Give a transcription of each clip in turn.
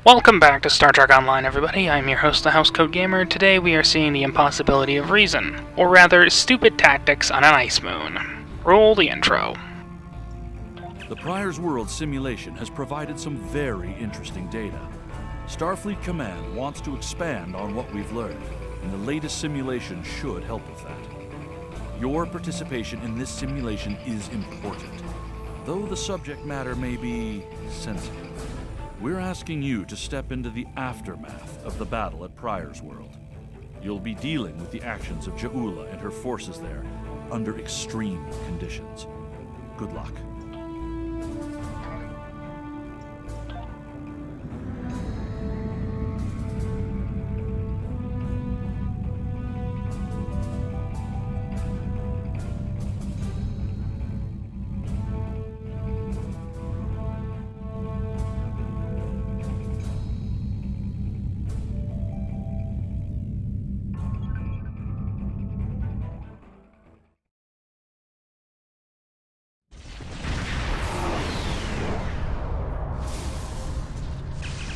Welcome back to Star Trek Online, everybody. I'm your host, the Housecoat Gamer. Today we are seeing the impossibility of reason, or rather, stupid tactics on an ice moon. Roll the intro. The Prior's World simulation has provided some very interesting data. Starfleet Command wants to expand on what we've learned, and the latest simulation should help with that. Your participation in this simulation is important, though the subject matter may be sensitive. We're asking you to step into the aftermath of the battle at Prior's World. You'll be dealing with the actions of Ja'ula and her forces there under extreme conditions. Good luck.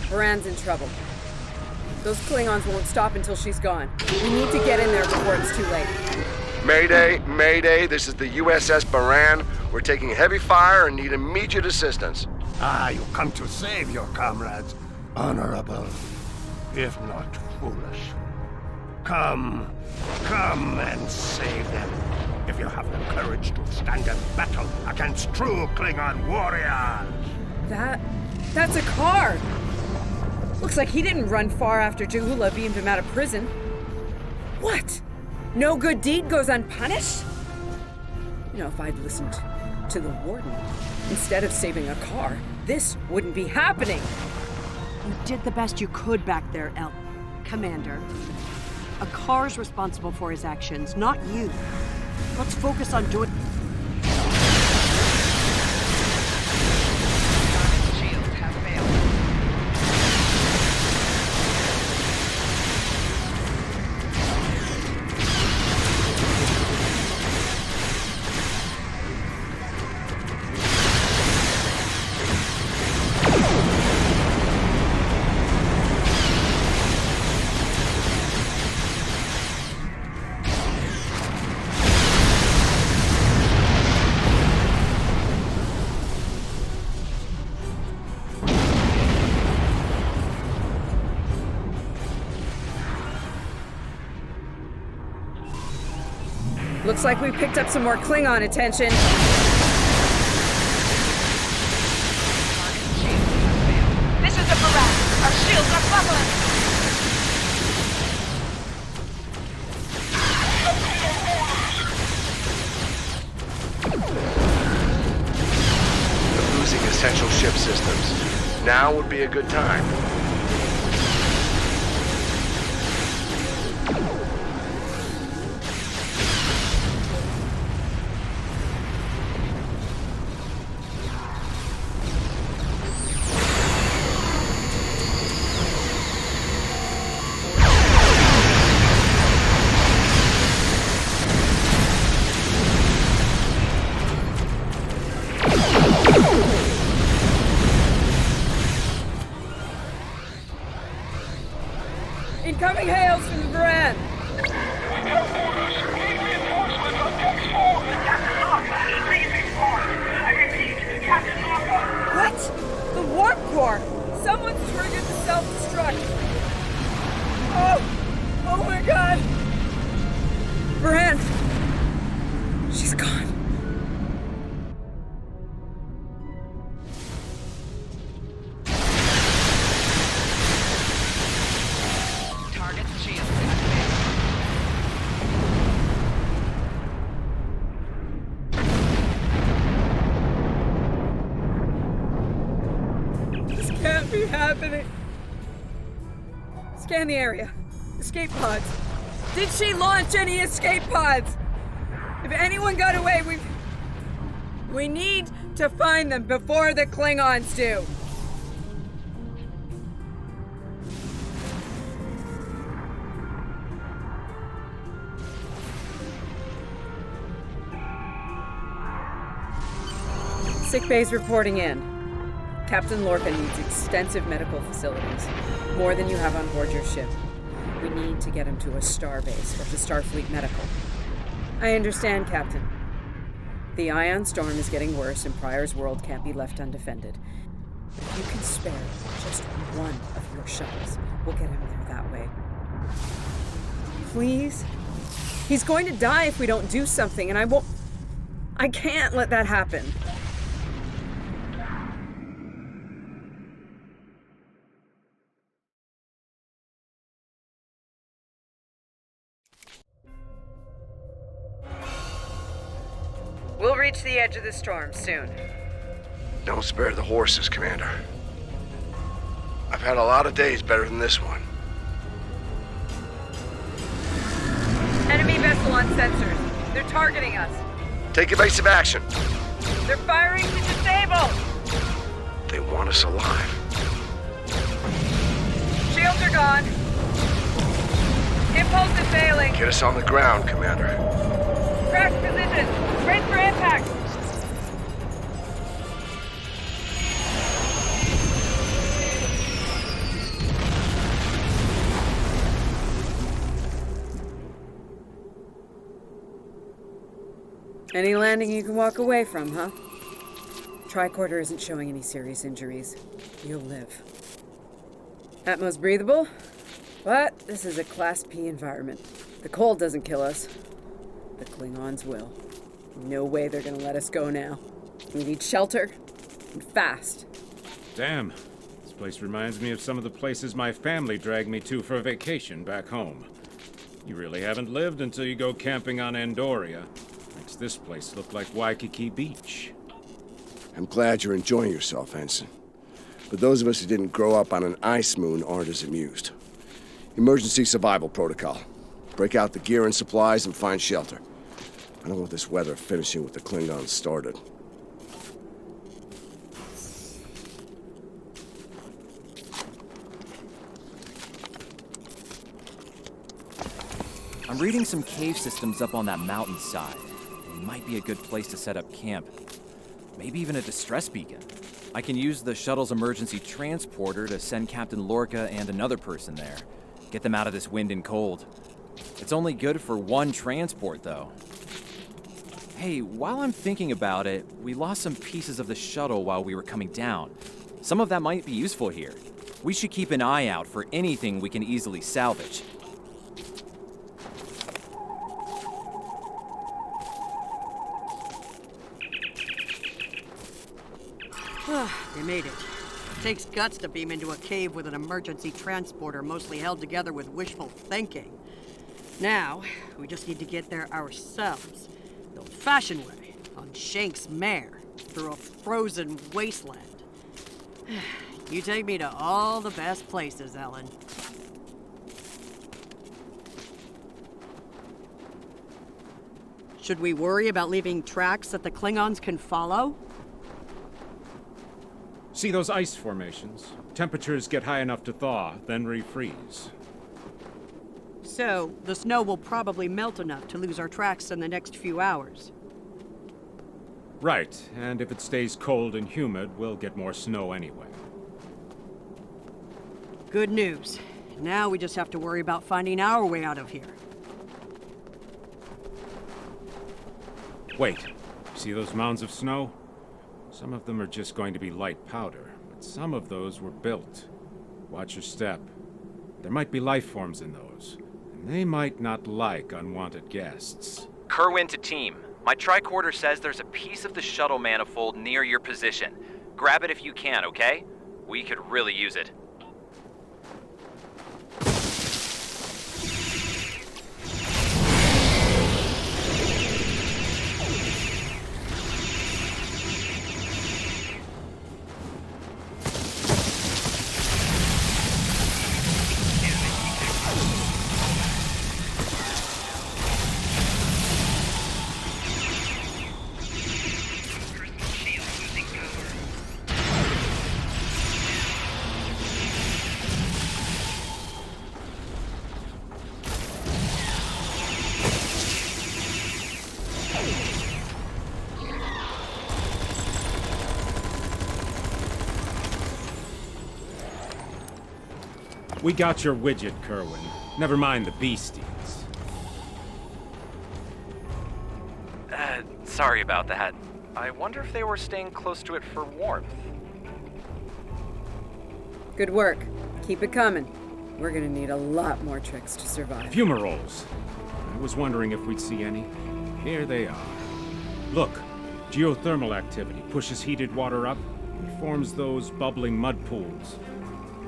Baran's in trouble. Those Klingons won't stop until she's gone. We need to get in there before it's too late. Mayday, Mayday, this is the USS Baran. We're taking heavy fire and need immediate assistance. You come to save your comrades. Honorable, if not foolish. Come and save them. If you have the courage to stand in battle against true Klingon warriors. That's a car! Looks like he didn't run far after Ja'ula beamed him out of prison. What? No good deed goes unpunished? You know, if I'd listened to the warden instead of saving a car, this wouldn't be happening. You did the best you could back there, Commander. A car's responsible for his actions, not you. Let's focus on doing... Looks like we picked up some more Klingon attention. This is a Baran. Our shields are bubbling. We're losing essential ship systems. Now would be a good time. Incoming hails from the Baran! We have orders. Need reinforcements on deck 4. Captain Locker, leaving port. I repeat, Captain Locker. What? The warp core! Someone's triggered the self-destruct! Oh my god! Baran! She's gone. Can't be happening. Scan the area. Escape pods. Did she launch any escape pods? If anyone got away, we need to find them before the Klingons do. Sick bay's reporting in. Captain Lorca needs extensive medical facilities. More than you have on board your ship. We need to get him to a starbase or to Starfleet Medical. I understand, Captain. The ion storm is getting worse and Pryor's world can't be left undefended. If you can spare just one of your shuttles, we'll get him there that way. Please? He's going to die if we don't do something, and I can't let that happen. We'll reach the edge of the storm soon. Don't spare the horses, Commander. I've had a lot of days better than this one. Enemy vessel on sensors. They're targeting us. Take evasive action. They're firing to disable! They want us alive. Shields are gone. Impulse is failing. Get us on the ground, Commander. Crash position. Brace for impact. Any landing you can walk away from, huh? Tricorder isn't showing any serious injuries. You'll live. Atmos breathable, but this is a Class P environment. The cold doesn't kill us. The Klingons will. No way they're gonna let us go now. We need shelter, and fast. Damn. This place reminds me of some of the places my family dragged me to for a vacation back home. You really haven't lived until you go camping on Andoria. Makes this place look like Waikiki Beach. I'm glad you're enjoying yourself, Ensign. But those of us who didn't grow up on an ice moon aren't as amused. Emergency survival protocol. Break out the gear and supplies and find shelter. I don't want this weather finishing with the Klingons started. I'm reading some cave systems up on that mountainside. It might be a good place to set up camp. Maybe even a distress beacon. I can use the shuttle's emergency transporter to send Captain Lorca and another person there. Get them out of this wind and cold. It's only good for one transport, though. Hey, while I'm thinking about it, we lost some pieces of the shuttle while we were coming down. Some of that might be useful here. We should keep an eye out for anything we can easily salvage. They made it. It takes guts to beam into a cave with an emergency transporter mostly held together with wishful thinking. Now, we just need to get there ourselves. The old-fashioned way, on Shank's mare, through a frozen wasteland. You take me to all the best places, Ellen. Should we worry about leaving tracks that the Klingons can follow? See those ice formations? Temperatures get high enough to thaw, then refreeze. So, the snow will probably melt enough to lose our tracks in the next few hours. Right, and if it stays cold and humid, we'll get more snow anyway. Good news. Now we just have to worry about finding our way out of here. Wait, see those mounds of snow? Some of them are just going to be light powder, but some of those were built. Watch your step. There might be life forms in those, and they might not like unwanted guests. Kerwin to team. My tricorder says there's a piece of the shuttle manifold near your position. Grab it if you can, okay? We could really use it. We got your widget, Kerwin. Never mind the beasties. Sorry about that. I wonder if they were staying close to it for warmth. Good work. Keep it coming. We're gonna need a lot more tricks to survive. Fumaroles. I was wondering if we'd see any. Here they are. Look, geothermal activity pushes heated water up and forms those bubbling mud pools.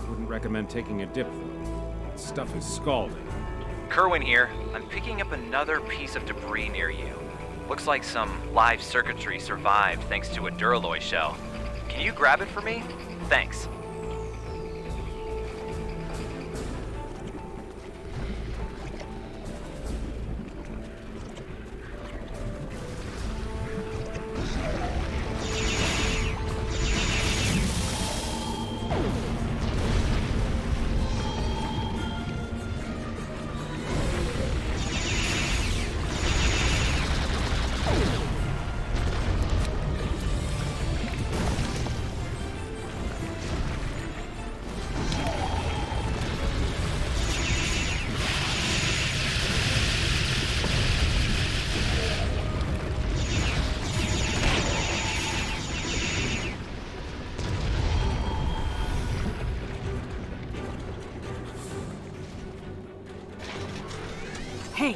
Wouldn't recommend taking a dip, though. Stuff is scalding. Kerwin here. I'm picking up another piece of debris near you. Looks like some live circuitry survived thanks to a Duralloy shell. Can you grab it for me? Thanks. Hey,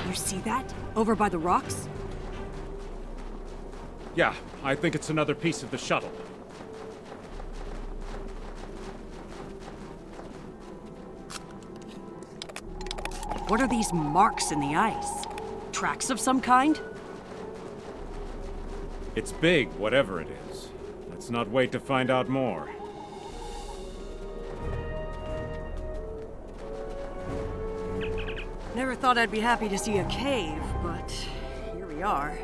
you see that? Over by the rocks? Yeah, I think it's another piece of the shuttle. What are these marks in the ice? Tracks of some kind? It's big, whatever it is. Let's not wait to find out more. Never thought I'd be happy to see a cave, but here we are.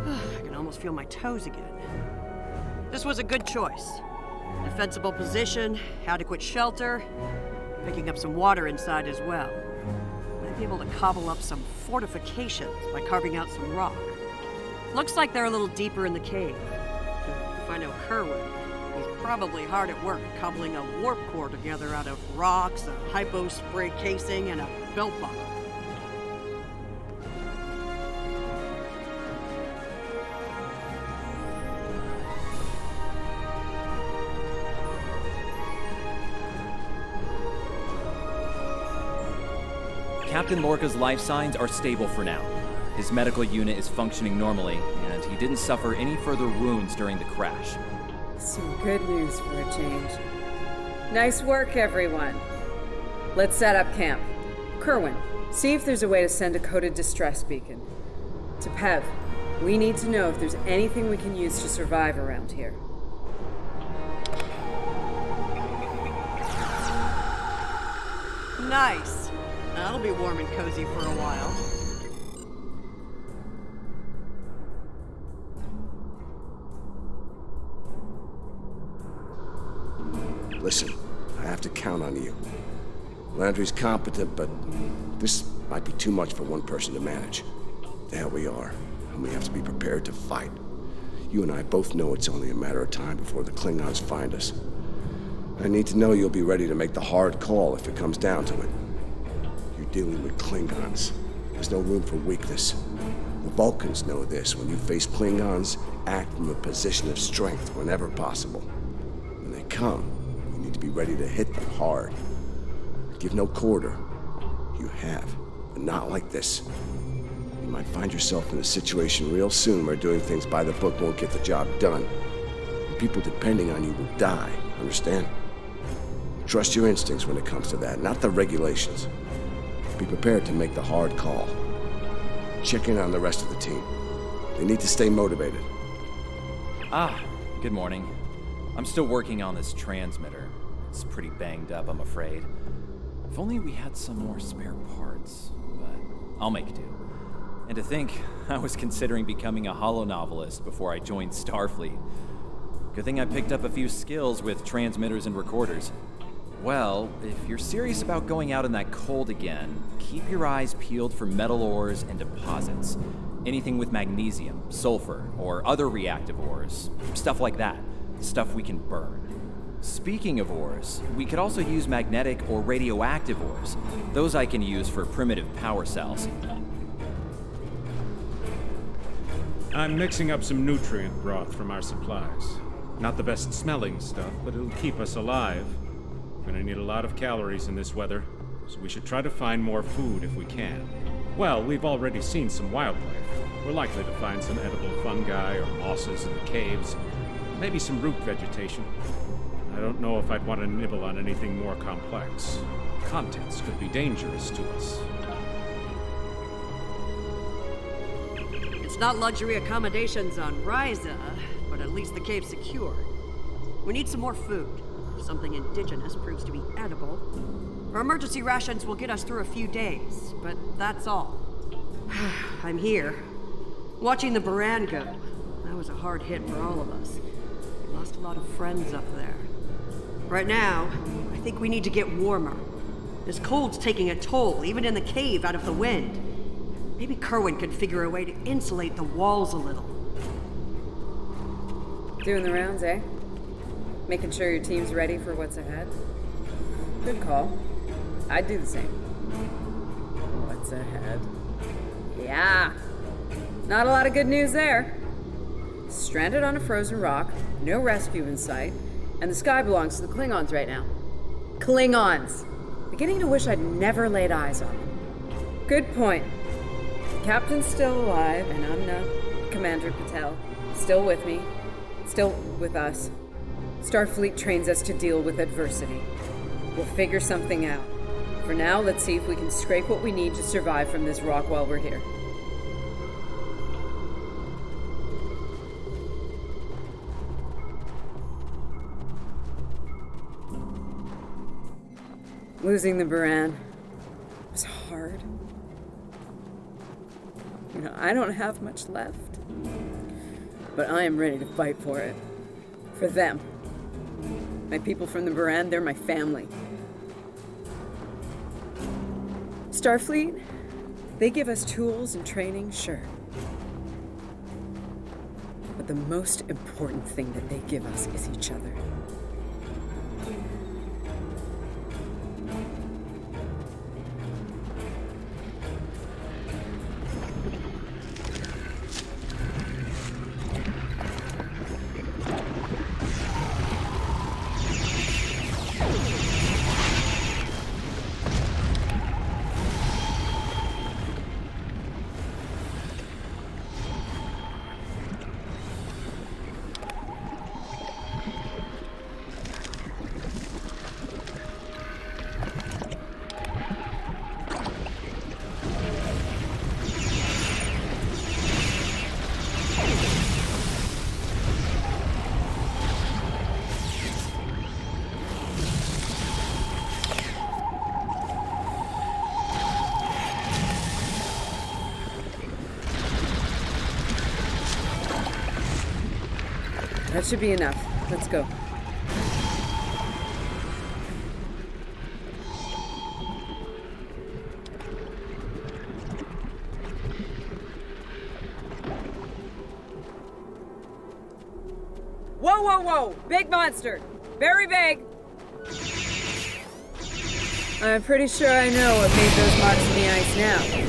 I can almost feel my toes again. This was a good choice. Defensible position, adequate shelter, picking up some water inside as well. Might be able to cobble up some fortifications by carving out some rock. Looks like they're a little deeper in the cave. If I know Kerwin, he's probably hard at work cobbling a warp core together out of rocks, a hypo spray casing, and a belt buckle. Captain Lorca's life signs are stable for now. His medical unit is functioning normally, and he didn't suffer any further wounds during the crash. Some good news for a change. Nice work, everyone. Let's set up camp. Kerwin, see if there's a way to send a coded distress beacon. To Pev, we need to know if there's anything we can use to survive around here. Nice. That'll be warm and cozy for a while. Listen, I have to count on you. Landry's competent, but this might be too much for one person to manage. There we are, and we have to be prepared to fight. You and I both know it's only a matter of time before the Klingons find us. I need to know you'll be ready to make the hard call if it comes down to it. You're dealing with Klingons. There's no room for weakness. The Vulcans know this. When you face Klingons, act from a position of strength whenever possible. When they come, you need to be ready to hit them hard. Give no quarter. You have, but not like this. You might find yourself in a situation real soon where doing things by the book won't get the job done. And people depending on you will die, understand? Trust your instincts when it comes to that, not the regulations. Be prepared to make the hard call. Check in on the rest of the team. They need to stay motivated. Good morning. I'm still working on this transmitter. It's pretty banged up, I'm afraid. If only we had some more spare parts, but I'll make do. And to think, I was considering becoming a holonovelist before I joined Starfleet. Good thing I picked up a few skills with transmitters and recorders. Well, if you're serious about going out in that cold again, keep your eyes peeled for metal ores and deposits. Anything with magnesium, sulfur, or other reactive ores. Stuff like that. Stuff we can burn. Speaking of ores, we could also use magnetic or radioactive ores. Those I can use for primitive power cells. I'm mixing up some nutrient broth from our supplies. Not the best smelling stuff, but it'll keep us alive. We're gonna need a lot of calories in this weather, so we should try to find more food if we can. Well, we've already seen some wildlife. We're likely to find some edible fungi or mosses in the caves, maybe some root vegetation. I don't know if I'd want to nibble on anything more complex. Contents could be dangerous to us. It's not luxury accommodations on Ryza, but at least the cave's secure. We need some more food. If something indigenous proves to be edible, our emergency rations will get us through a few days, but that's all. I'm here, watching the Baran go. That was a hard hit for all of us. We lost a lot of friends up there. Right now, I think we need to get warmer. This cold's taking a toll, even in the cave out of the wind. Maybe Kerwin could figure a way to insulate the walls a little. Doing the rounds, eh? Making sure your team's ready for what's ahead? Good call. I'd do the same. What's ahead? Yeah. Not a lot of good news there. Stranded on a frozen rock, no rescue in sight, and the sky belongs to the Klingons right now. Klingons! Beginning to wish I'd never laid eyes on them. Good point. The captain's still alive, and I'm Commander Patel. Still with me. Still with us. Starfleet trains us to deal with adversity. We'll figure something out. For now, let's see if we can scrape what we need to survive from this rock while we're here. Losing the Baran was hard. You know, I don't have much left. But I am ready to fight for it. For them. My people from the Baran, they're my family. Starfleet, they give us tools and training, sure. But the most important thing that they give us is each other. That should be enough. Let's go. Whoa, whoa, whoa! Big monster! Very big! I'm pretty sure I know what made those marks in the ice now.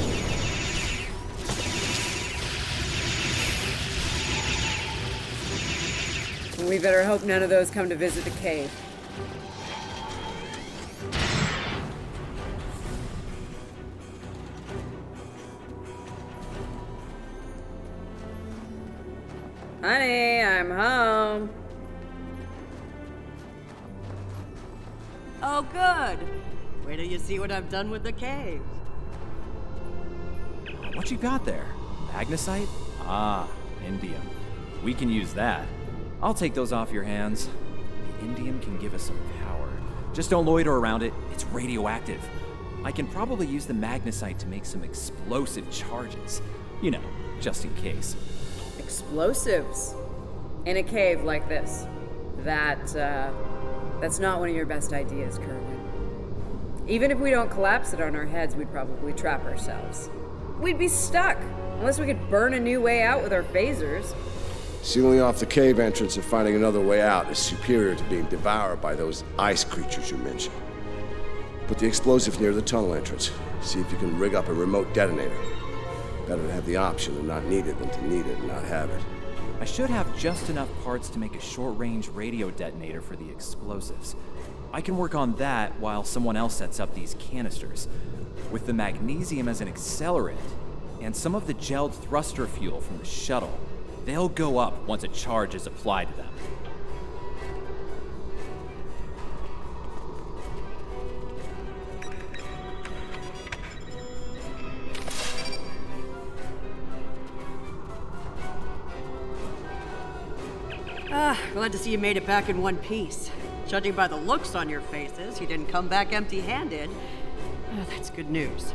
We better hope none of those come to visit the cave. Honey, I'm home. Oh, good. Wait till you see what I've done with the cave. What you got there? Magnesite? Ah, indium. We can use that. I'll take those off your hands. The indium can give us some power. Just don't loiter around it. It's radioactive. I can probably use the magnesite to make some explosive charges. You know, just in case. Explosives? In a cave like this? That's not one of your best ideas, Kerwin. Even if we don't collapse it on our heads, we'd probably trap ourselves. We'd be stuck, unless we could burn a new way out with our phasers. Sealing off the cave entrance and finding another way out is superior to being devoured by those ice creatures you mentioned. Put the explosive near the tunnel entrance. See if you can rig up a remote detonator. Better to have the option and not need it than to need it and not have it. I should have just enough parts to make a short-range radio detonator for the explosives. I can work on that while someone else sets up these canisters. With the magnesium as an accelerant, and some of the gelled thruster fuel from the shuttle, they'll go up once a charge is applied to them. Glad to see you made it back in one piece. Judging by the looks on your faces, you didn't come back empty-handed. That's good news.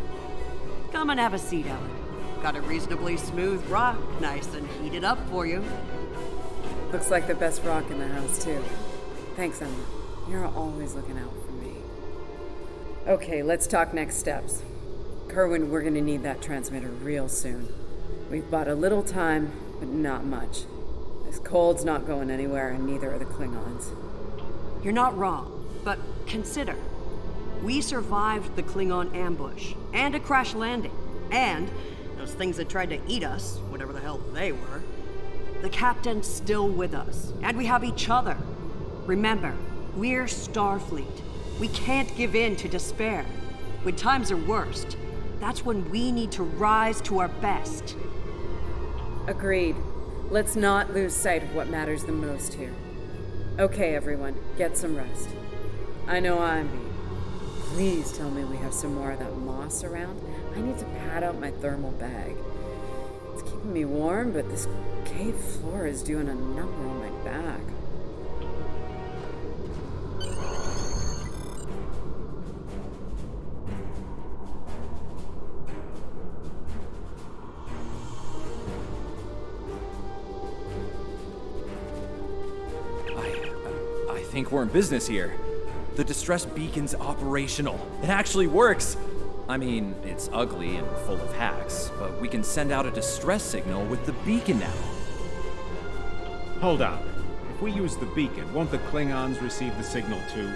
Come and have a seat, Ellen. Got a reasonably smooth rock, nice and heated up for you. Looks like the best rock in the house, too. Thanks, Emma. You're always looking out for me. Okay, let's talk next steps. Kerwin, we're gonna need that transmitter real soon. We've bought a little time, but not much. This cold's not going anywhere, and neither are the Klingons. You're not wrong, but consider. We survived the Klingon ambush, and a crash landing, and those things that tried to eat us, whatever the hell they were. The captain's still with us, and we have each other. Remember, we're Starfleet. We can't give in to despair. When times are worst, that's when we need to rise to our best. Agreed. Let's not lose sight of what matters the most here. Okay, everyone, get some rest. I know I'm beat. Please tell me we have some more of that moss around. I need to pad out my thermal bag. It's keeping me warm, but this cave floor is doing a number on my back. I think we're in business here. The distress beacon's operational. It actually works. I mean, it's ugly and full of hacks, but we can send out a distress signal with the beacon now. Hold on. If we use the beacon, won't the Klingons receive the signal too?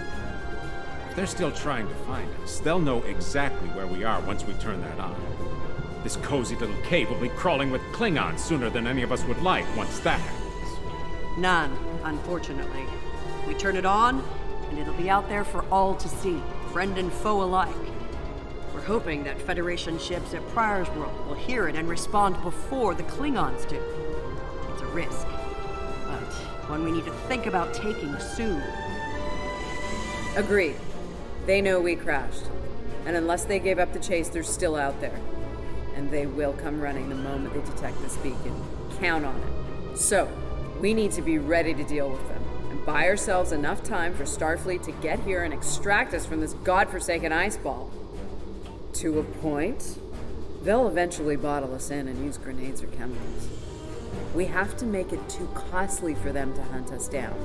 If they're still trying to find us, they'll know exactly where we are once we turn that on. This cozy little cave will be crawling with Klingons sooner than any of us would like once that happens. None, unfortunately. We turn it on, and it'll be out there for all to see, friend and foe alike. We're hoping that Federation ships at Pryor's World will hear it and respond before the Klingons do. It's a risk, but one we need to think about taking soon. Agreed. They know we crashed. And unless they gave up the chase, they're still out there. And they will come running the moment they detect this beacon. Count on it. So, we need to be ready to deal with them. And buy ourselves enough time for Starfleet to get here and extract us from this godforsaken ice ball. To a point, they'll eventually bottle us in and use grenades or chemicals. We have to make it too costly for them to hunt us down.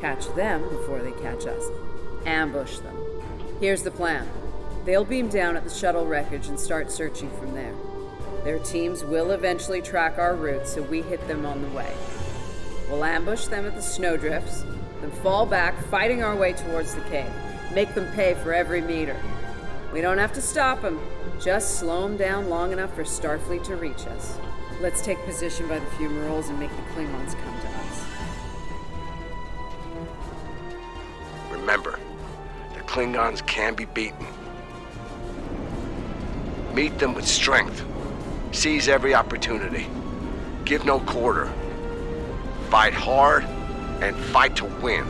Catch them before they catch us. Ambush them. Here's the plan. They'll beam down at the shuttle wreckage and start searching from there. Their teams will eventually track our route, so we hit them on the way. We'll ambush them at the snowdrifts, then fall back, fighting our way towards the cave. Make them pay for every meter. We don't have to stop them, just slow them down long enough for Starfleet to reach us. Let's take position by the fumaroles and make the Klingons come to us. Remember, the Klingons can be beaten. Meet them with strength. Seize every opportunity. Give no quarter. Fight hard and fight to win.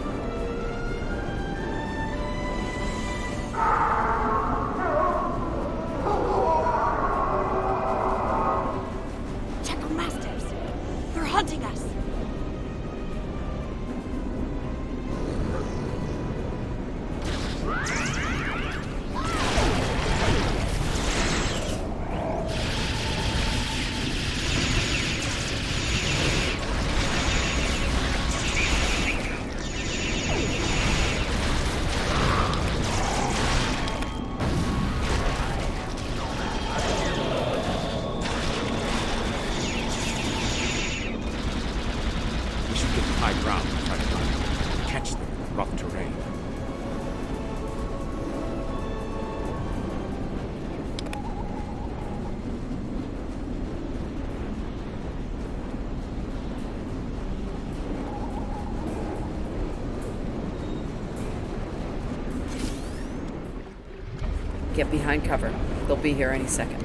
Checkle Masters! They're hunting us! Get behind cover. They'll be here any second.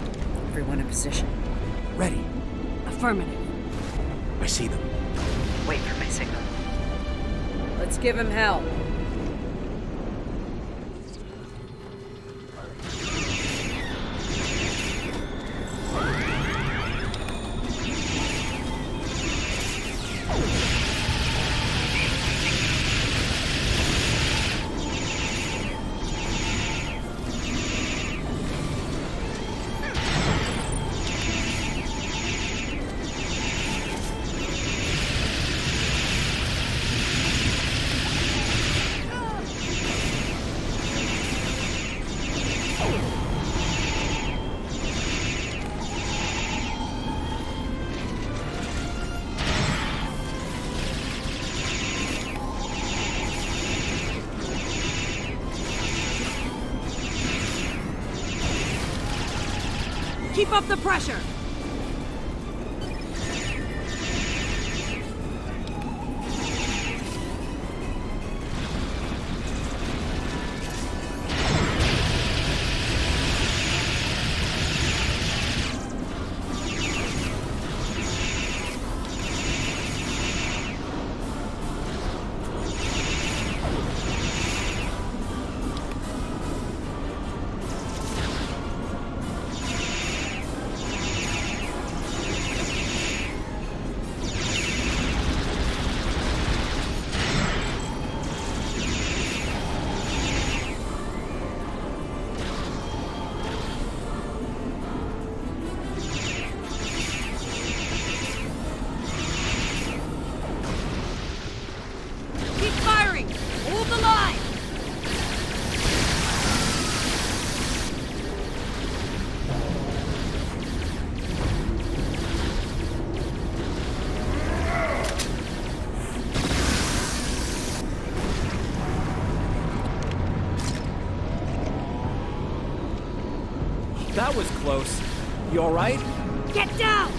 Everyone in position. Ready. Affirmative. I see them. Wait for my signal. Let's give him hell. Keep up the pressure! That was close. You alright? Get down!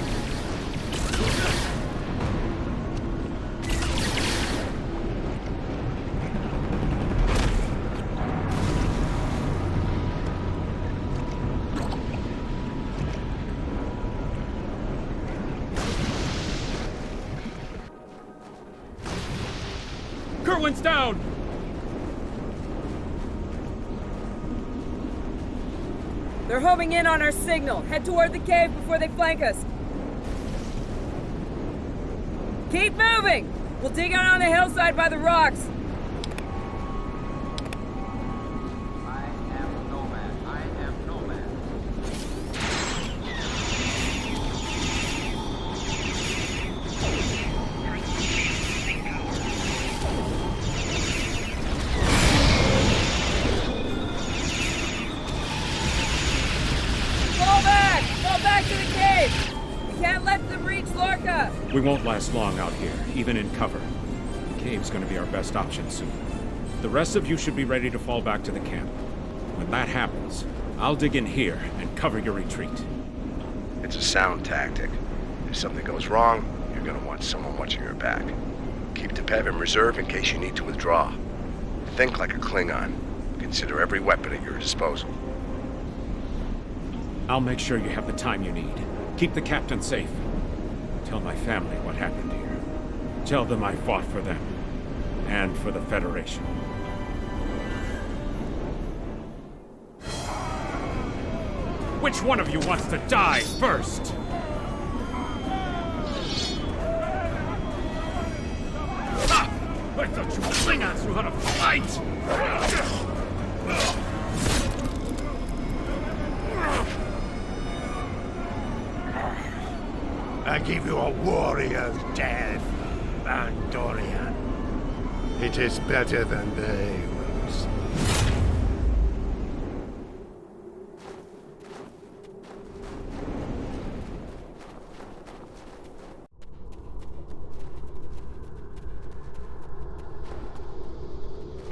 Kerwin's down! They're homing in on our signal. Head toward the cave before they flank us. Keep moving! We'll dig out on the hillside by the rocks. We won't last long out here, even in cover. The cave's gonna be our best option soon. The rest of you should be ready to fall back to the camp. When that happens, I'll dig in here and cover your retreat. It's a sound tactic. If something goes wrong, you're gonna want someone watching your back. Keep the PEV in reserve in case you need to withdraw. Think like a Klingon. Consider every weapon at your disposal. I'll make sure you have the time you need. Keep the captain safe. Tell my family what happened here. Tell them I fought for them. And for the Federation. Which one of you wants to die first? Ha! I thought you Klingons knew how to fight! I give you a warrior's death, Andorian. It is better than they will see.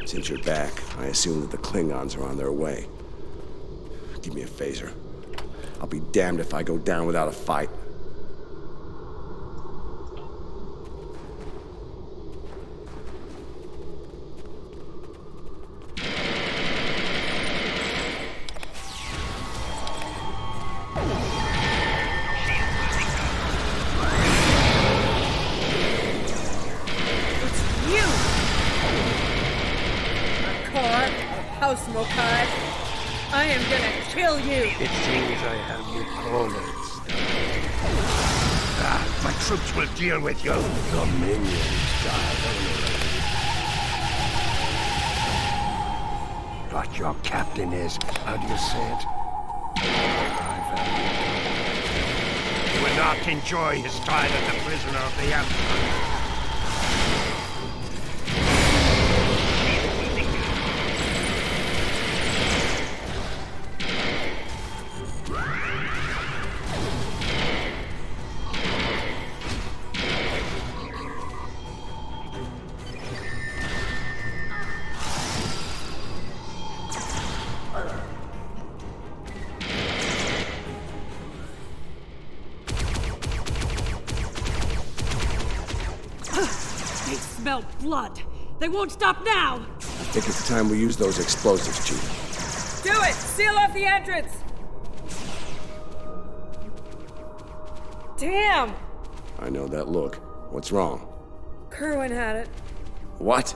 Since you're back, I assume that the Klingons are on their way. Give me a phaser. I'll be damned if I go down without a fight. now, Smoke-Eye. I am gonna kill you. It seems I have you cornered. My troops will deal with you. The minions die honorably. But your captain is, how do you say it? He will not enjoy his time as a prisoner of the Empire. They smell blood. They won't stop now. I think it's time we use those explosives, Chief. Do it! Seal off the entrance! Damn! I know that look. What's wrong? Kerwin had it. What?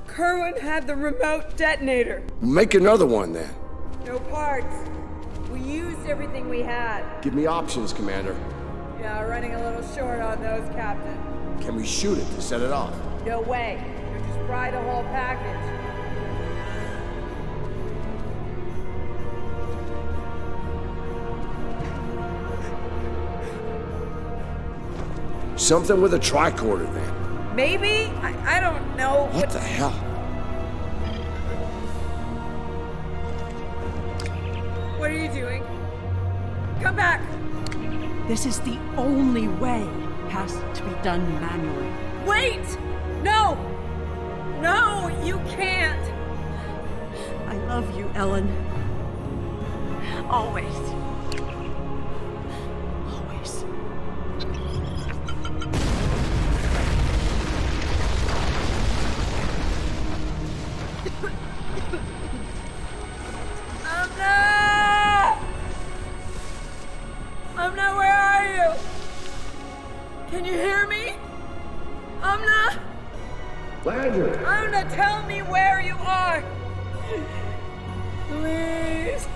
Kerwin had the remote detonator. Make another one, then. No parts. We used everything we had. Give me options, Commander. Yeah, running a little short on those, Captain. Can we shoot it to set it off? No way. You'll just fry the whole package. Something with a tricorder, then. Maybe? I don't know. What the hell? What are you doing? Come back! This is the only way. Has to be done manually. Wait! No! No, you can't! I love you, Ellen. Always. Always. Amna, where are you? Can you hear me? Amna? Landry! Amna, tell me where you are! Please!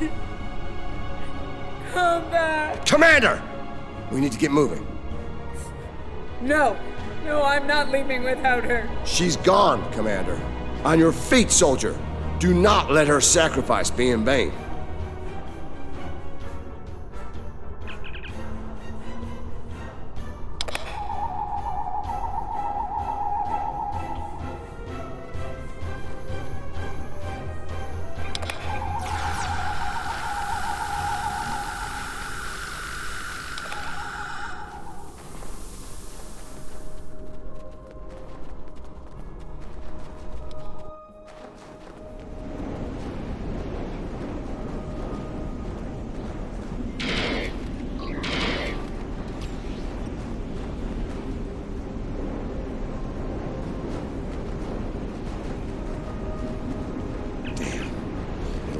Come back! Commander! We need to get moving. No! No, I'm not leaving without her. She's gone, Commander. On your feet, soldier! Do not let her sacrifice be in vain.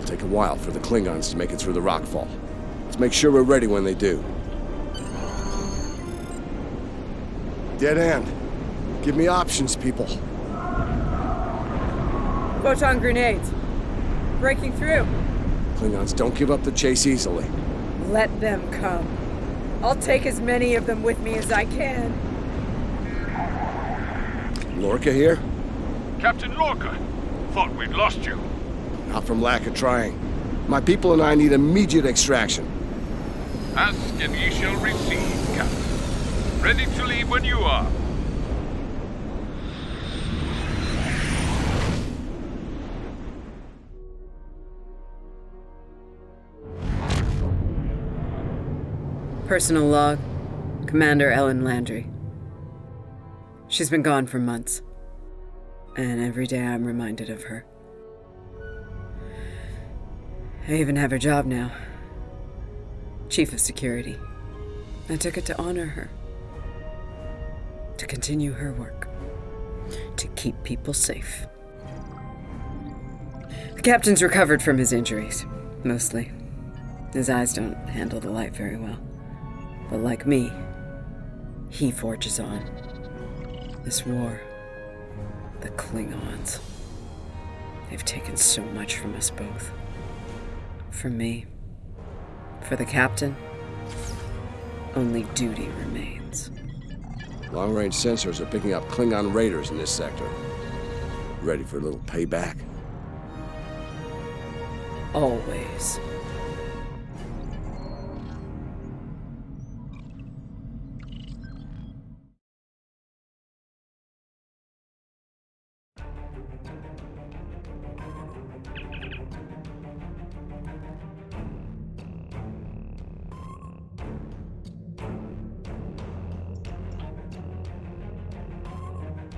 Take a while for the Klingons to make it through the rockfall. Let's make sure we're ready when they do. Dead end. Give me options, people. Photon grenades. Breaking through. Klingons don't give up the chase easily. Let them come. I'll take as many of them with me as I can. Lorca here? Captain Lorca, thought we'd lost you. Not from lack of trying. My people and I need immediate extraction. Ask and ye shall receive, Captain. Ready to leave when you are. Personal log. Commander Ellen Landry. She's been gone for months. And every day I'm reminded of her. I even have her job now. Chief of Security. I took it to honor her. To continue her work. To keep people safe. The captain's recovered from his injuries. Mostly. His eyes don't handle the light very well. But like me, he forges on. This war. The Klingons. They've taken so much from us both. For me, for the captain, only duty remains. Long-range sensors are picking up Klingon raiders in this sector. Ready for a little payback? Always.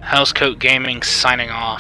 Housecoat Gaming signing off.